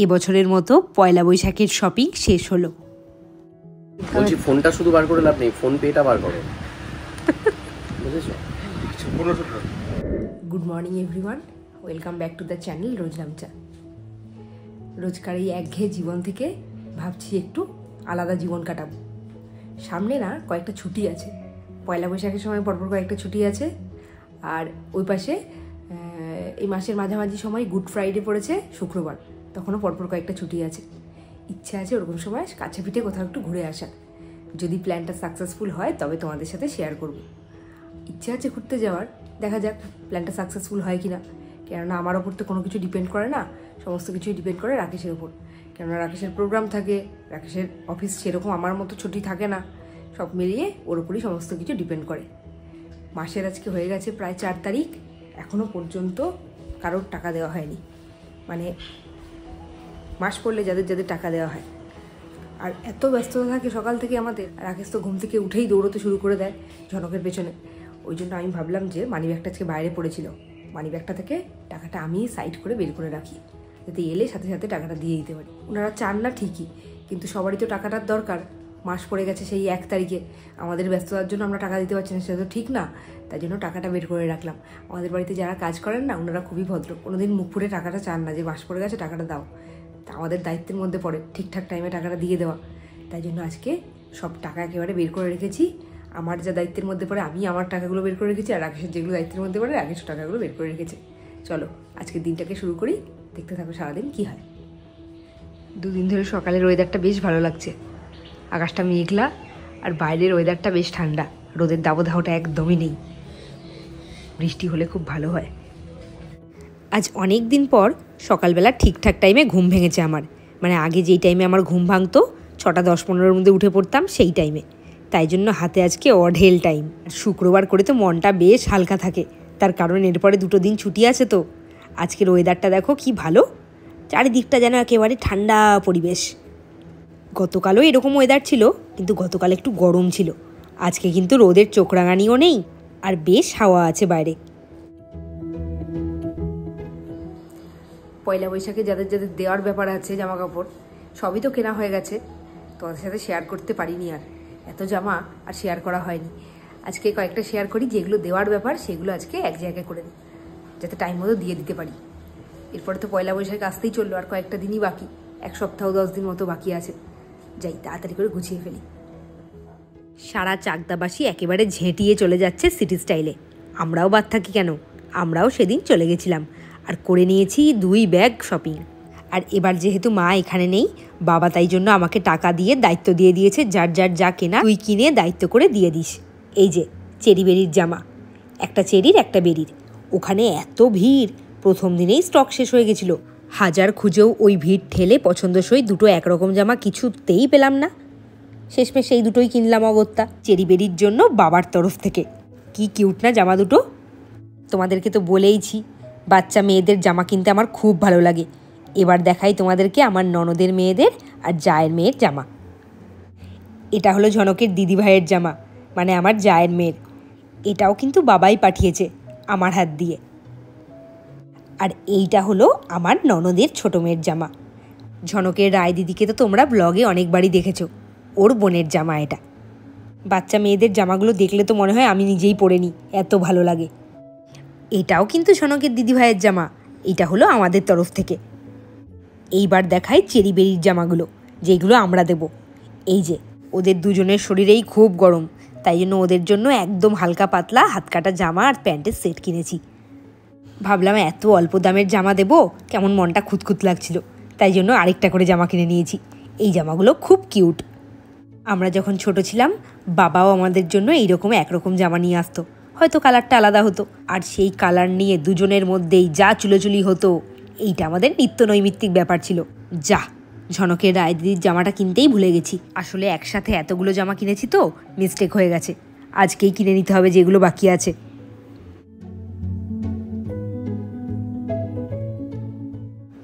এবছরের মতো পয়লা বৈশাখের শপিং শেষ হলো। বলছি ফোনটা শুধু বার করে লাভ নেই, ফোন পেটা বার করো, বুঝেছো? Good morning everyone, welcome back to the channel রোজ নামচা। রোজকার এই একঘেয়ে জীবন থেকে ভাবছি একটু আলাদা জীবন কাটাবো। সামনে না কয়েকটা ছুটি আছে, পয়লা বৈশাখের সময় পরপর কয়েকটা ছুটি আছে, আর ওই পাশে এই মাসের মাঝামাঝি সময় গুড ফ্রাইডে পড়েছে শুক্রবার, তখনও পরপর কয়েকটা ছুটি আছে। ইচ্ছা আছে ওরকম সময় কাছে পিঠে কোথাও একটু ঘুরে আসার। যদি প্ল্যানটা সাকসেসফুল হয় তবে তোমাদের সাথে শেয়ার করব। ইচ্ছা আছে ঘুরতে যাওয়ার, দেখা যাক প্ল্যানটা সাকসেসফুল হয় কি না। কেননা আমার ওপর তো কোনো কিছু ডিপেন্ড করে না, সমস্ত কিছুই ডিপেন্ড করে রাকেশের ওপর। কেননা রাকেশের প্রোগ্রাম থাকে, রাকেশের অফিস সেরকম আমার মতো ছুটি থাকে না, সব মিলিয়ে ওর ওপরই সমস্ত কিছু ডিপেন্ড করে। মাসের আজকে হয়ে গেছে প্রায় 4 তারিখ, এখনও পর্যন্ত কারোর টাকা দেওয়া হয়নি। মানে মাস পড়লে যাদের যাদের টাকা দেওয়া হয়। আর এত ব্যস্ততা থাকে সকাল থেকে আমাদের, রাকেশ তো ঘুম থেকে উঠেই দৌড়তে শুরু করে দেয় ঝনকের পেছনে। ওই জন্য আমি ভাবলাম যে মানি ব্যাগটা আজকে বাইরে পড়েছিল, মানি ব্যাগটা থেকে টাকাটা আমি সাইড করে বের করে রাখি, যাতে এলে সাথে সাথে টাকাটা দিয়ে দিতে পারি। ওনারা চান না ঠিকই, কিন্তু সবারই তো টাকাটার দরকার। মাস পড়ে গেছে সেই 1 তারিখে, আমাদের ব্যস্ততার জন্য আমরা টাকা দিতে পারছি না, সেটা তো ঠিক না। তাই জন্য টাকাটা বের করে রাখলাম। আমাদের বাড়িতে যারা কাজ করেন না, ওনারা খুবই ভদ্র, কোনোদিন মুখ ফুটে টাকাটা চান না যে মাস পড়ে গেছে টাকাটা দাও। তা আমাদের দায়িত্বের মধ্যে পড়ে ঠিকঠাক টাইমে টাকাটা দিয়ে দেওয়া। তাই জন্য আজকে সব টাকা একেবারে বের করে রেখেছি। আমার যা দায়িত্বের মধ্যে পড়ে আমি আমার টাকাগুলো বের করে রেখেছি, আর রাকেশের যেগুলো দায়িত্বের মধ্যে পড়ে রাকেশ টাকাগুলো বের করে রেখেছে। চলো আজকের দিনটাকে শুরু করি, দেখতে থাকো সারাদিন কী হয়। 2 দিন ধরে সকালের ওয়েদারটা বেশ ভালো লাগছে, আকাশটা মেঘলা আর বাইরের ওয়েদারটা বেশ ঠান্ডা, রোদের দাবদাহটা একদমই নেই। বৃষ্টি হলে খুব ভালো হয়। আজ অনেক দিন পর সকালবেলা ঠিকঠাক টাইমে ঘুম ভেঙেছে আমার। মানে আগে যেই টাইমে আমার ঘুম ভাঙতো 6টা 10-15-এর মধ্যে উঠে পড়তাম সেই টাইমে। তাই জন্য হাতে আজকে অঢেল টাইম। শুক্রবার করে তো মনটা বেশ হালকা থাকে, তার কারণ এরপরে 2 দিন ছুটি আছে তো। আজকের ওয়েদারটা দেখো কি ভালো, চারিদিকটা যেন একেবারে ঠান্ডা পরিবেশ। গতকালও এরকম ওয়েদার ছিল, কিন্তু গতকাল একটু গরম ছিল। আজকে কিন্তু রোদের চোখ রাঙানিও নেই, আর বেশ হাওয়া আছে বাইরে। পয়লা বৈশাখে যাদের যাদের দেওয়ার ব্যাপার আছে জামা কাপড়, সবই তো কেনা হয়ে গেছে, তোমাদের সাথে শেয়ার করতে পারিনি। আর এত জামা আর শেয়ার করা হয়নি। আজকে কয়েকটা শেয়ার করি, যেগুলো দেওয়ার ব্যাপার সেগুলো আজকে এক জায়গায় করে দিই, যাতে টাইম মতো দিয়ে দিতে পারি। এরপরে তো পয়লা বৈশাখ আসতেই চললো, আর কয়েকটা দিনই বাকি, 1 সপ্তাহ 10 দিন মতো বাকি আছে। যাই তাড়াতাড়ি করে গুছিয়ে ফেলি। সারা চাকদাবাসী একেবারে ঝেঁটিয়ে চলে যাচ্ছে সিটি স্টাইলে। আমরাও বাদ থাকি কেন, আমরাও সেদিন চলে গেছিলাম আর করে নিয়েছি 2 ব্যাগ শপিং। আর এবার যেহেতু মা এখানে নেই, বাবা তাই জন্য আমাকে টাকা দিয়ে দায়িত্ব দিয়ে দিয়েছে, যার যার যা কেনা তুই কিনে দায়িত্ব করে দিয়ে দিস। এই যে চেরি বেরির জামা, একটা চেরির একটা বেরির, ওখানে এত ভিড়, প্রথম দিনেই স্টক শেষ হয়ে গেছিলো। হাজার খুঁজেও ওই ভিড় ঠেলে পছন্দসই 2 একরকম জামা কিছুতেই পেলাম না। শেষমেশ সেই 2ই কিনলাম অগত্যা, চেরি বেরির জন্য বাবার তরফ থেকে। কি কিউট না জামা দুটো! তোমাদেরকে তো বলেইছি বাচ্চা মেয়েদের জামা কিনতে আমার খুব ভালো লাগে। এবার দেখাই তোমাদেরকে আমার ননদের মেয়েদের আর জায়ের মেয়ের জামা। এটা হলো ঝনকের দিদিভাইয়ের জামা, মানে আমার জায়ের মেয়ের। এটাও কিন্তু বাবাই পাঠিয়েছে আমার হাত দিয়ে। আর এইটা হলো আমার ননদের ছোট মেয়ের জামা। ঝনকের রায় দিদিকে তো তোমরা ব্লগে অনেকবারই দেখেছো, ওর বোনের জামা এটা। বাচ্চা মেয়েদের জামাগুলো দেখলে তো মনে হয় আমি নিজেই পরে নিই, এত ভালো লাগে। এটাও কিন্তু ঝনকের দিদিভাইয়ের জামা, এটা হলো আমাদের তরফ থেকে। এইবার দেখাই চেরি বেরির জামাগুলো, যেগুলো আমরা দেব। এই যে ওদের দুজনের শরীরেই খুব গরম, তাই জন্য ওদের জন্য একদম হালকা পাতলা হাতকাটা জামা আর প্যান্টের সেট কিনেছি। ভাবলাম এত অল্প দামের জামা দেব, কেমন মনটা খুঁতখুত লাগছিল, তাই জন্য আরেকটা করে জামা কিনে নিয়েছি। এই জামাগুলো খুব কিউট। আমরা যখন ছোট ছিলাম, বাবাও আমাদের জন্য এইরকম একরকম জামা নিয়ে আসতো, হয়তো কালারটা আলাদা হতো, আর সেই কালার নিয়ে দুজনের মধ্যেই যা চুলোচুলি হতো। এইটা আমাদের নিত্য নৈমিত্তিক ব্যাপার ছিল। যা, ঝনকের রায় দিদির জামাটা কিনতেই ভুলে গেছি। আসলে একসাথে এতগুলো জামা কিনেছি তো মিস্টেক হয়ে গেছে, আজকেই কিনে নিতে হবে যেগুলো বাকি আছে।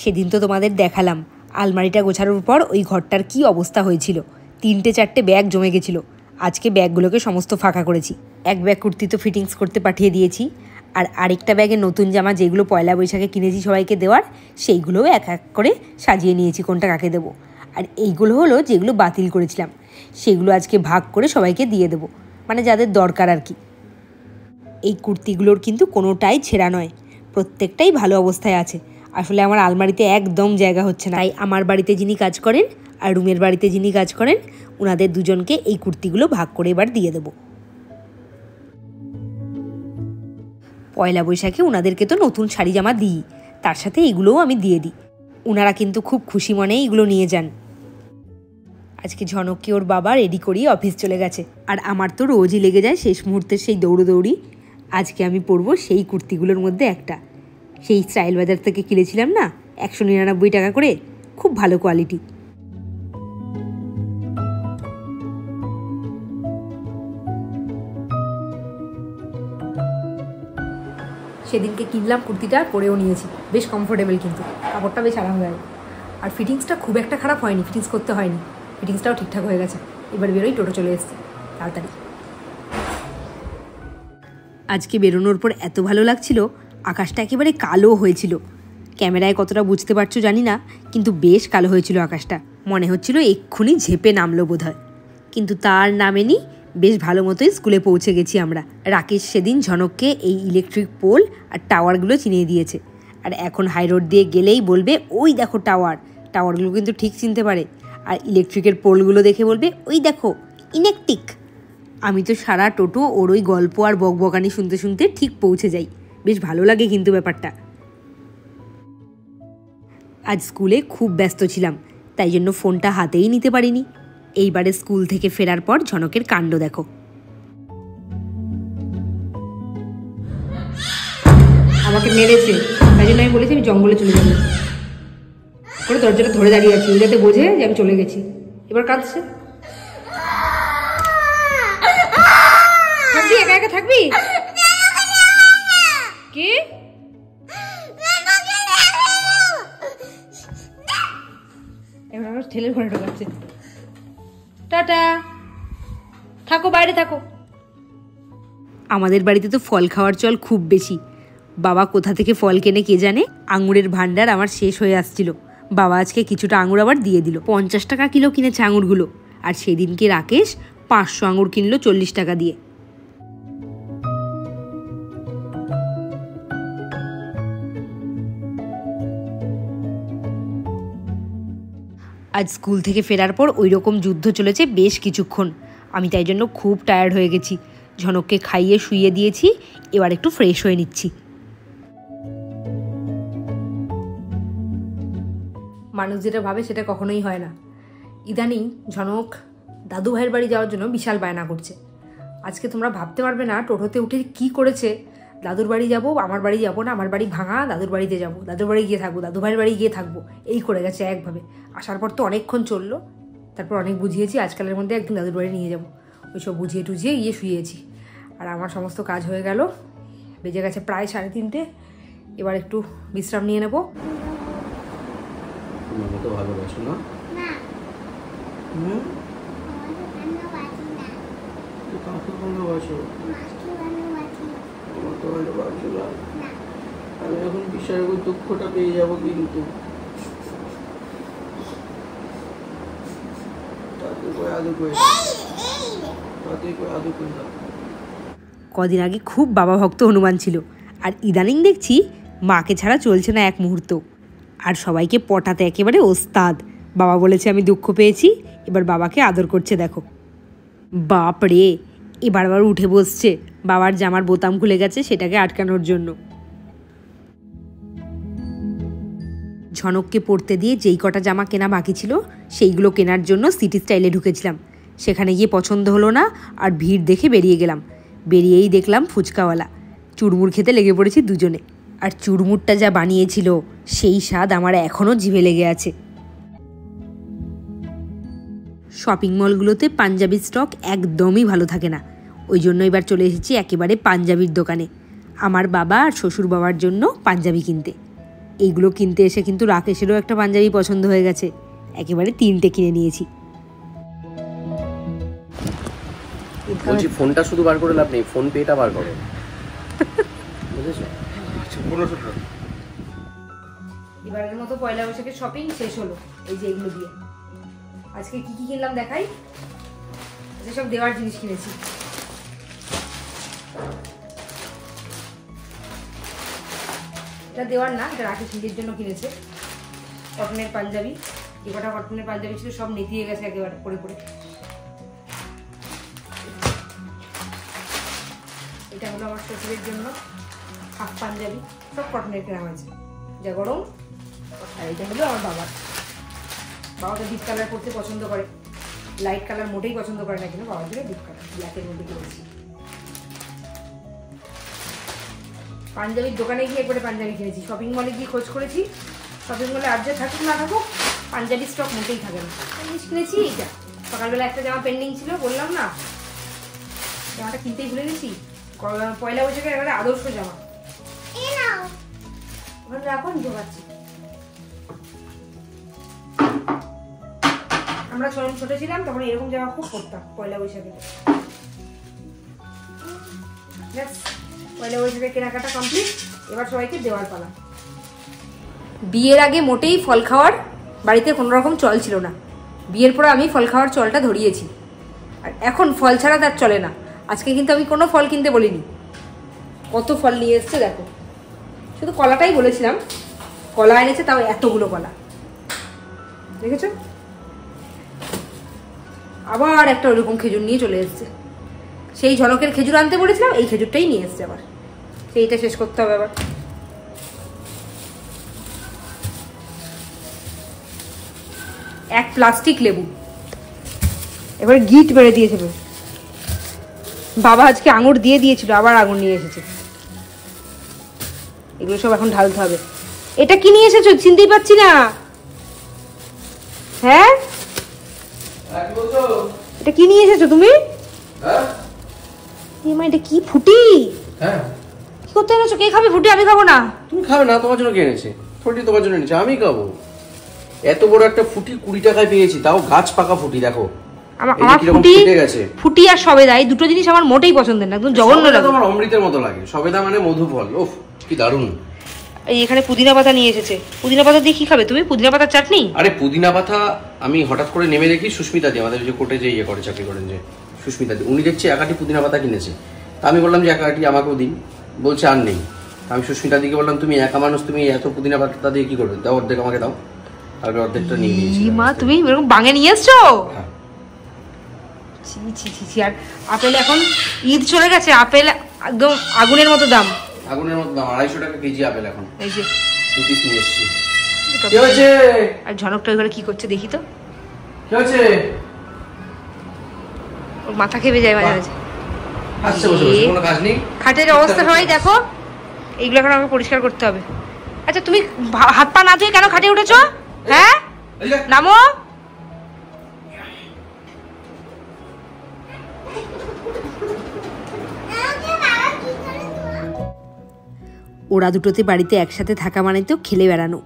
সেদিন তো তোমাদের দেখালাম আলমারিটা গোছানোর পর ওই ঘরটার কি অবস্থা হয়েছিল। 3-4টে ব্যাগ জমে গেছিলো। আজকে ব্যাগগুলোকে সমস্ত ফাঁকা করেছি। 1 ব্যাগ কুর্তি তো ফিটিংস করতে পাঠিয়ে দিয়েছি, আর আরেকটা ব্যাগে নতুন জামা যেগুলো পয়লা বৈশাখে কিনেছি সবাইকে দেওয়ার, সেইগুলোও এক এক করে সাজিয়ে নিয়েছি কোনটা কাকে দেবো। আর এইগুলো হলো যেগুলো বাতিল করেছিলাম, সেগুলো আজকে ভাগ করে সবাইকে দিয়ে দেবো, মানে যাদের দরকার আর কি। এই কুর্তিগুলোর কিন্তু কোনোটাই ছেঁড়া নয়, প্রত্যেকটাই ভালো অবস্থায় আছে। আসলে আমার আলমারিতে একদম জায়গা হচ্ছে না, তাই আমার বাড়িতে যিনি কাজ করেন আর রুমের বাড়িতে যিনি কাজ করেন ওনাদের দুজনকে এই কুর্তিগুলো ভাগ করে এবার দিয়ে দেবো। পয়লা বৈশাখে ওনাদেরকে তো নতুন শাড়ি জামা দিই, তার সাথে এগুলোও আমি দিয়ে দিই। ওনারা কিন্তু খুব খুশি মনেই এগুলো নিয়ে যান। আজকে ঝনককে ওর বাবা রেডি করিয়ে অফিস চলে গেছে, আর আমার তো রোজই লেগে যায় শেষ মুহূর্তের সেই দৌড়োদৌড়ি। আজকে আমি পরবো সেই কুর্তিগুলোর মধ্যে একটা, সেই স্টাইল বাজার থেকে কিনেছিলাম না, 199 টাকা করে, খুব ভালো কোয়ালিটি। সেদিনকে কিনলাম কুর্তিটা, পরেও নিয়েছি, বেশ কমফোর্টেবল, কিন্তু কাপড়টা বেশ আরামদায়ক। আর ফিটিংসটা খুব একটা খারাপ হয়নি, ফিটিংস করতে হয়নি, ফিটিংসটাও ঠিকঠাক হয়ে গেছে। এবার বেরোই, টোটো চলে এসছে তাড়াতাড়ি। আজকে বেরোনোর পর এত ভালো লাগছিল, আকাশটা একেবারে কালো হয়েছিল। ক্যামেরায় কতটা বুঝতে পারছো জানি না, কিন্তু বেশ কালো হয়েছিল আকাশটা, মনে হচ্ছিল এক্ষুনি ঝেঁপে নামলো বোধহয়, কিন্তু তার নামেনি। বেশ ভালো মতোই স্কুলে পৌঁছে গেছি আমরা। রাকেশ সেদিন ঝনককে এই ইলেকট্রিক পোল আর টাওয়ারগুলো চিনিয়ে দিয়েছে, আর এখন হাই রোড দিয়ে গেলেই বলবে ওই দেখো টাওয়ার। টাওয়ারগুলো কিন্তু ঠিক চিনতে পারে, আর ইলেকট্রিকের পোলগুলো দেখে বলবে ওই দেখো ইলেকট্রিক। আমি তো সারা টোটো ওর ওই গল্প আর বকবকানি শুনতে শুনতে ঠিক পৌঁছে যাই, বেশ ভালো লাগে কিন্তু ব্যাপারটা। আজ স্কুলে খুব ব্যস্ত ছিলাম, তাই জন্য ফোনটা হাতেই নিতে পারিনি। এইবারে স্কুল থেকে ফেরার পর ঝনকের কাণ্ড দেখো। আমাকে মেরেছে, তাই জন্য আমি বলেছি আমি জঙ্গলে চলে যাবো, করে দরজাটা ধরে দাঁড়িয়ে আছি, যাতে বোঝে যে আমি চলে গেছি। এবার কাঁদছে। থাকবি একা একা থাকবি? কি এখন আমার ঠেলে ঘরে ঢোকাচ্ছে। টাটা, থাকো, বাইরে থাকো। আমাদের বাড়িতে তো ফল খাওয়ার চল খুব বেশি। বাবা কোথা থেকে ফল কেনে কে জানে, আঙুরের ভান্ডার আমার শেষ হয়ে আসছিল। বাবা আজকে কিছুটা আঙুর আবার দিয়ে দিল। 50 টাকা কিলো কিনেছে আঙুরগুলো, আর সেদিনকে রাকেশ 500 আঙুর কিনলো 40 টাকা দিয়ে। আজ স্কুল থেকে ফেরার পর ওই রকম যুদ্ধ চলেছে বেশ কিছুক্ষণ। আমি তাই জন্য খুব টায়ার্ড হয়ে গেছি। ঝনককে খাইয়ে শুইয়ে দিয়েছি, এবার একটু ফ্রেশ হয়ে নিচ্ছি। মানুষ যেটা ভাবে সেটা কখনোই হয় না। ইদানিং ঝনক দাদু ভাইয়ের বাড়ি যাওয়ার জন্য বিশাল বায়না করছে। আজকে তোমরা ভাবতে পারবে না টোটোতে উঠে কি করেছে। দাদুর বাড়ি যাব, আমার বাড়ি যাবো না, আমার বাড়ি ভাঙা, দাদুর বাড়িতে যাবো, দাদুর বাড়ি গিয়ে থাকবো, দাদু ভাইয়ের বাড়ি গিয়ে থাকবো, এই করে গেছে একভাবে। আসার পর তো অনেকক্ষণ চললো, তারপর অনেক বুঝিয়েছি, আজকালের মধ্যে একদিন দাদুর বাড়ি নিয়ে যাবো। ওইসব বুঝিয়ে টুঝিয়ে গিয়ে শুয়েছি, আর আমার সমস্ত কাজ হয়ে গেল। বেজে গেছে প্রায় 3:30। এবার একটু বিশ্রাম নিয়ে নেবো। ভালোবাসো না? আমি এখন বিশাল দুঃখটা পেয়ে যাবো, কিন্তু কদিন আগে খুব বাবা ভক্ত হনুমান ছিল, আর ইদানিং দেখছি মাকে ছাড়া চলছে না এক মুহূর্ত। আর সবাইকে পটাতে একেবারে ওস্তাদ। বাবা বলেছে আমি দুঃখ পেয়েছি, এবার বাবাকে আদর করছে দেখো। বাপ রে, এবার আবার উঠে বসছে, বাবার জামার বোতাম খুলে গেছে সেটাকে আটকানোর জন্য। ঝনককে পরতে দিয়ে যেই কটা জামা কেনা বাকি ছিল সেইগুলো কেনার জন্য সিটি স্টাইলে ঢুকেছিলাম। সেখানে গিয়ে পছন্দ হলো না, আর ভিড় দেখে বেরিয়ে গেলাম। বেরিয়েই দেখলাম ফুচকাওয়ালা। চুরমুর খেতে লেগে পড়েছি দুজনে, আর চুরমুরটা যা বানিয়েছিল সেই স্বাদ আমার এখনও জিভে লেগে আছে। শপিং মলগুলোতে পাঞ্জাবি স্টক একদমই ভালো থাকে না, ওই জন্য এবার চলে এসেছি একেবারে পাঞ্জাবির দোকানে, আমার বাবা আর শ্বশুর বাবার জন্য পাঞ্জাবি কিনতে। এইগুলো কিনতে এসে কিন্তু রাকেশেরও একটা পাঞ্জাবি পছন্দ হয়ে গেছে, একেবারে 3টে কিনে নিয়েছি। বলছি ফোনটা শুধু বার করে লাভ নেই, ফোন পেটা বার করো। 1500 টাকা। এবারের মতো পয়লা বৈশাখের শপিং শেষ হলো এই যে এগুলো দিয়ে। আজকে কি কি কিনলাম দেখাই। আজকে সব দেওয়ার জিনিস কিনেছি। এটা দেওয়ার না, এটা রাখি সিঁড়ির জন্য কিনেছে। কটনের পাঞ্জাবি, যে কটা কটনের পাঞ্জাবি ছিল সব নেতিয়ে গেছে একেবারে পরে পরে। এটা হলো আমার শ্বশুরের জন্য হাফ পাঞ্জাবি, সব কটনের কেনা হয়েছে, যা গরম। আর এটা হলো আমার বাবার। বাবা তো ডিপ কালার পরতে পছন্দ করে, লাইট কালার মোটেই পছন্দ করে না, কিন্তু বাবার জন্য ডিপ কালার ব্ল্যাকের মধ্যে কিনেছি। পাঞ্জাবির দোকানে গিয়ে একবারে পাঞ্জাবি কিনেছি। শপিং মলে গিয়ে খোঁজ করেছি, শপিং মলে আর যা থাকুক না থাকুক পাঞ্জাবি স্টক মোটেই থাকে না। জিনিস কিনেছি এইটা। সকালবেলা একটা জামা পেন্ডিং ছিল, বললাম না, জামাটা কিনতেই ভুলে গেছি। পয়লা বৈশাখের একেবারে আদর্শ জামা। ওখানে রাখো, নিতে পারছি। আমরা ছোট ছিলাম তখন এরকম জামা খুব পরতাম পয়লা বৈশাখে। পয়লা বৈশাখের কেনাকাটা কমপ্লিট, এবার সবাইকে দেওয়ার পালা। বিয়ের আগে মোটেই ফল খাওয়ার বাড়িতে কোনো রকম চল ছিল না। বিয়ের পরে আমি ফল খাওয়ার চলটা ধরিয়েছি, আর এখন ফল ছাড়া তার চলে না। আজকে কিন্তু আমি কোনো ফল কিনতে বলিনি। কত ফল নিয়ে এসছে দেখো। শুধু কলাটাই বলেছিলাম, কলা এনেছে, তাও এতগুলো কলা, দেখেছো? আবার একটা ওইরকম খেজুর নিয়ে চলে এসছে। সেই ঝনকের খেজুর আনতে বলেছিলাম, এই খেজুরটাই নিয়ে এসছে আবার। সেইটা শেষ করতে হবে আবার। এক প্লাস্টিক লেবু, এবার গিট মেরে দিয়েছে। বাবা আজকে আঙুর দিয়ে দিয়েছিল, আবার আঙুর নিয়ে এসেছে। এগুলো সব এখন ঢালতে হবে। এটা কি নিয়ে এসেছো? চিনতেই পারছি না। হ্যাঁ, এটা কি নিয়ে এসেছো তুমি? এটা কি ফুটি? হ্যাঁ, কি করতে এনেছো? কে খাবে ফুটি? আমি খাবো না। তুমি খাবে না? তোমার জন্য কে এনেছে? ফুটি তোমার জন্য এনেছে, আমি খাবো। এত বড় একটা ফুটি 20 টাকায় পেয়েছি, তাও গাছ পাকা ফুটি। দেখো আমার ফুটি আর সবেদা, এই দুটো জিনিস আমার মোটেই পছন্দের না, একদম জঘন্য লাগে। আমার অমৃতের মতো লাগে। সবেদা মানে মধু ফল, ওফ কি দারুণ। এই এখানে পুদিনা পাতা নিয়ে এসেছে। পুদিনা পাতা দিয়ে কি খাবে তুমি? পুদিনা পাতার চাটনি? আরে পুদিনা পাতা আমি হঠাৎ করে নেমে দেখি সুস্মিতা দি, আমাদের যে কোর্টে যে ইয়ে করে, চাকরি করেন যে সুস্মিতা দি, উনি দেখছি 1 আটি পুদিনা পাতা কিনেছে। তা আমি বললাম যে 1 আটি আমাকেও দিন, বলছে আর নেই। আমি সুস্মিতা দিকে বললাম, তুমি একা মানুষ, তুমি এত পুদিনা পাতা দিয়ে কি করবে? দাও, অর্ধেক আমাকে দাও। আর অর্ধেকটা নিয়ে নিয়েছি। মা, তুমি এরকম বাঙে নিয়ে এসছো? ছি ছি ছি ছি। আর আপেল, এখন ঈদ চলে গেছে, আপেল একদম আগুনের মতো দাম। আগুনের মতো দাম, 250 টাকা কেজি আপেল এখন। এই যে 2 পিস নিয়ে এসেছি। কি হয়েছে? আর ঝনকটা এবারে কি করছে দেখি তো। কি হয়েছে? ওর মাথা খেপে যায় মাঝে মাঝে। আচ্ছা, বসে বসে কোনো কাজ নেই। খাটের অবস্থা সবাই দেখো। এইগুলো এখন আমাকে পরিষ্কার করতে হবে। আচ্ছা, তুমি হাত পা না ধুয়ে কেন খাটে উঠেছো? হ্যাঁ, নামো। ওরা দুটোতে বাড়িতে একসাথে থাকা মানে তো খেলে বেড়ানো।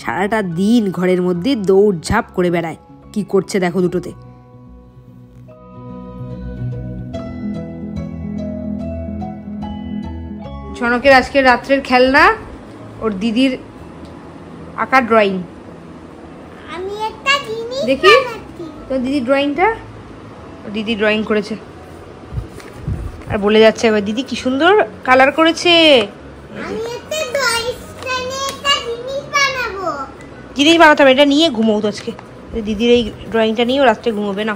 সারাটা দিন ঘরের মধ্যে দৌড়ঝাঁপ করে বেড়ায়। কি করছে দেখো দুটোতে। ঝনকের আজকে রাত্রের খেলনা ওর দিদির আঁকা ড্রয়িং। আমি একটা জিনিস দেখি তো দিদির ড্রয়িংটা। দিদি ড্রয়িং করেছে আর বলে যাচ্ছে এবার দিদি কি সুন্দর কালার করেছে। আমি একটা ড্রয়িংে একটা জিনিস বানাবো। জিনিস বানাতে হবে, এটা নিয়ে ঘুমোও তো আজকে। দিদির এই ড্রয়িংটা নিয়েও রাত্রে ঘুমোবে না।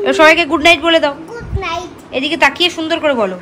এবার সবাইকে গুড নাইট বলে দাও। Good night. এদিকে তাকিয়ে সুন্দর করে বলো।